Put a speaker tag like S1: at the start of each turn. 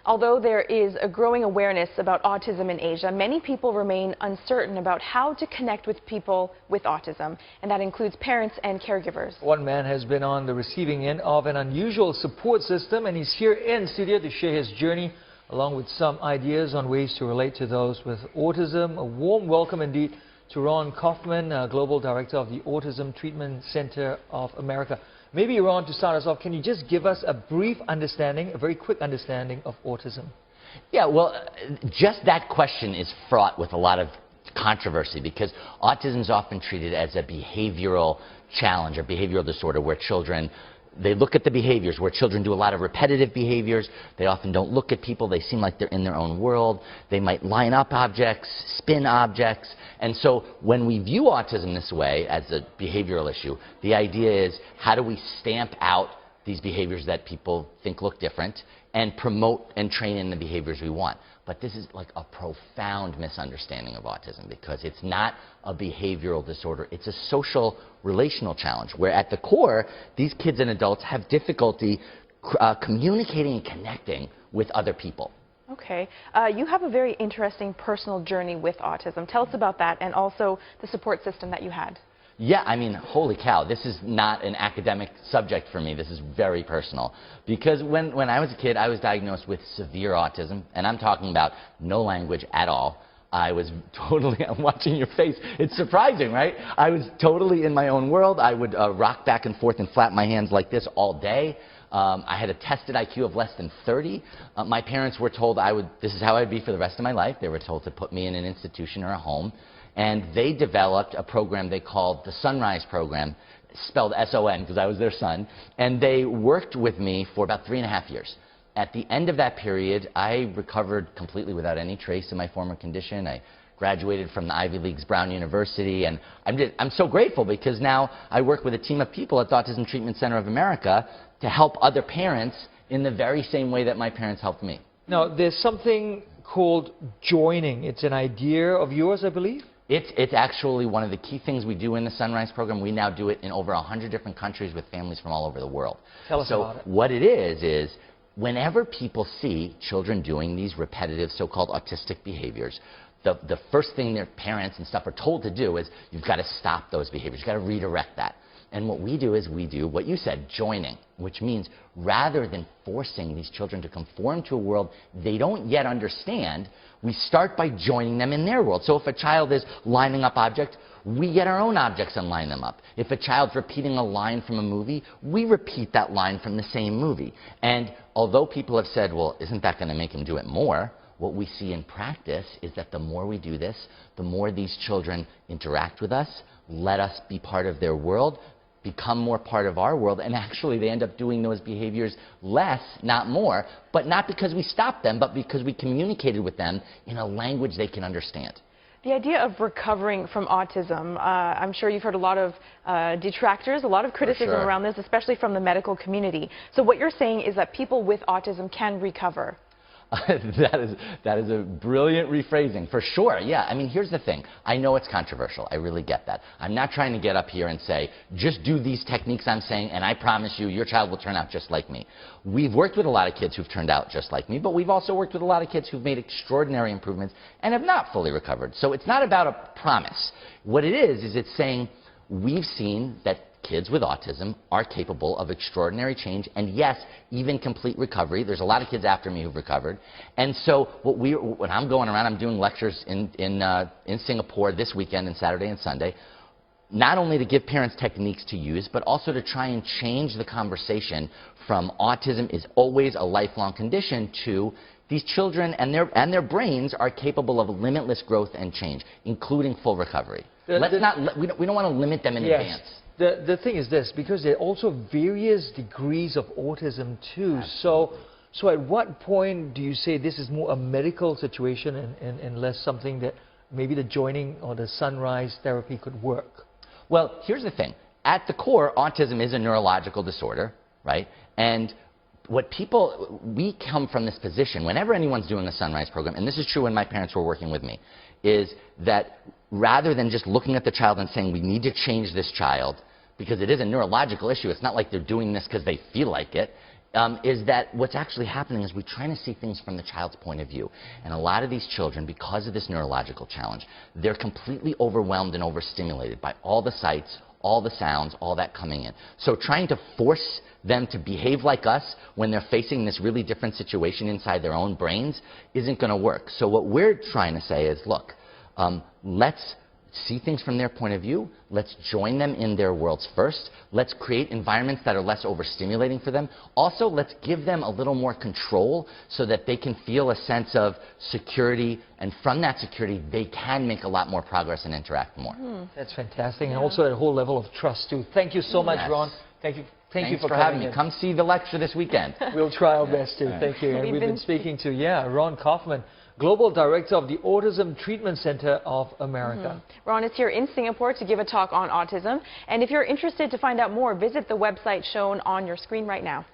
S1: Although there is a growing awareness about autism in Asia, many people remain uncertain about how to connect with people with autism, and that includes parents and caregivers.
S2: One man has been on the receiving end of an unusual support system, and he's here in studio to share his journey, along with some ideas on ways to relate to those with autism. A warm welcome indeed to Raun Kaufman, Global Director of the Autism Treatment Center of America. Maybe, Raun, to start us off, can you just give us a brief understanding, a very quick understanding of autism?
S3: Yeah, well, just that question is fraught with a lot of controversy because autism is often treated as a behavioral challenge or behavioral disorder where children, they look at the behaviors, where children do a lot of repetitive behaviors. They often don't look at people. They seem like they're in their own world. They might line up objects, spin objects. And so when we view autism this way as a behavioral issue, the idea is how do we stamp out these behaviors that people think look different and promote and train in the behaviors we want. But this is like a profound misunderstanding of autism because it's not a behavioral disorder. It's a social relational challenge where at the core, these kids and adults have difficulty communicating and connecting with other people.
S1: Okay. You have a very interesting personal journey with autism. Tell us about that and also the support system that you had.
S3: Yeah, I mean, holy cow, this is not an academic subject for me. This is very personal. Because when I was a kid, I was diagnosed with severe autism, and I'm talking about no language at all. I was totally, I'm watching your face, it's surprising, right? I was totally in my own world. I would rock back and forth and flap my hands like this all day. I had a tested IQ of less than 30. My parents were told this is how I'd be for the rest of my life. They were told to put me in an institution or a home. And they developed a program they called the Sunrise Program, spelled S-O-N because I was their son. And they worked with me for about 3.5 years. At the end of that period, I recovered completely without any trace of my former condition. I graduated from the Ivy League's Brown University. And I'm so grateful because now I work with a team of people at the Autism Treatment Center of America to help other parents in the very same way that my parents helped me.
S2: Now, there's something called joining. It's an idea of yours, I believe?
S3: It's actually one of the key things we do in the Sunrise program. We now do it in over 100 different countries with families from all over the world.
S2: Tell us about it.
S3: So what it is whenever people see children doing these repetitive so-called autistic behaviors, the first thing their parents and stuff are told to do is you've got to stop those behaviors. You've got to redirect that. And what we do is we do what you said, joining, which means rather than forcing these children to conform to a world they don't yet understand, we start by joining them in their world. So if a child is lining up objects, we get our own objects and line them up. If a child's repeating a line from a movie, we repeat that line from the same movie. And although people have said, well, isn't that going to make him do it more? What we see in practice is that the more we do this, the more these children interact with us, let us be part of their world, become more part of our world, and actually they end up doing those behaviors less, not more, but not because we stopped them, but because we communicated with them in a language they can understand.
S1: The idea of recovering from autism, I'm sure you've heard a lot of detractors, a lot of criticism around this, especially from the medical community. So what you're saying is that people with autism can recover.
S3: That is a brilliant rephrasing, for sure. Yeah, I mean, here's the thing. I know it's controversial. I really get that. I'm not trying to get up here and say, just do these techniques I'm saying, and I promise you, your child will turn out just like me. We've worked with a lot of kids who've turned out just like me, but we've also worked with a lot of kids who've made extraordinary improvements and have not fully recovered. So it's not about a promise. What it is it's saying we've seen that kids with autism are capable of extraordinary change and, yes, even complete recovery. There's a lot of kids after me who've recovered. And so when I'm going around, I'm doing lectures in Singapore this weekend and Saturday and Sunday, not only to give parents techniques to use, but also to try and change the conversation from autism is always a lifelong condition to these children and their brains are capable of limitless growth and change, including full recovery. We don't want to limit them in advance.
S2: The thing is this, because there are also various degrees of autism too. So at what point do you say this is more a medical situation and less something that maybe the joining or the Sunrise therapy could work?
S3: Well, here's the thing. At the core, autism is a neurological disorder, right? And we come from this position, whenever anyone's doing a Sunrise program, and this is true when my parents were working with me, is that rather than just looking at the child and saying we need to change this child, because it is a neurological issue, it's not like they're doing this because they feel like it, is that what's actually happening is we're trying to see things from the child's point of view. And a lot of these children, because of this neurological challenge, they're completely overwhelmed and overstimulated by all the sights, all the sounds, all that coming in. So trying to force them to behave like us when they're facing this really different situation inside their own brains isn't going to work. So what we're trying to say is, look, let's see things from their point of view. Let's join them in their worlds first. Let's create environments that are less overstimulating for them. Also, let's give them a little more control so that they can feel a sense of security, and from that security, they can make a lot more progress and interact more.
S2: That's fantastic, and also a whole level of trust, too. Thank you so much, Raun. Thank you for
S3: having me. Come see the lecture this weekend.
S2: We'll try our best, too. Thank you. And we've been speaking to, Raun Kaufman, Global Director of the Autism Treatment Center of America.
S1: Raun is here in Singapore to give a talk on autism. And if you're interested to find out more, visit the website shown on your screen right now.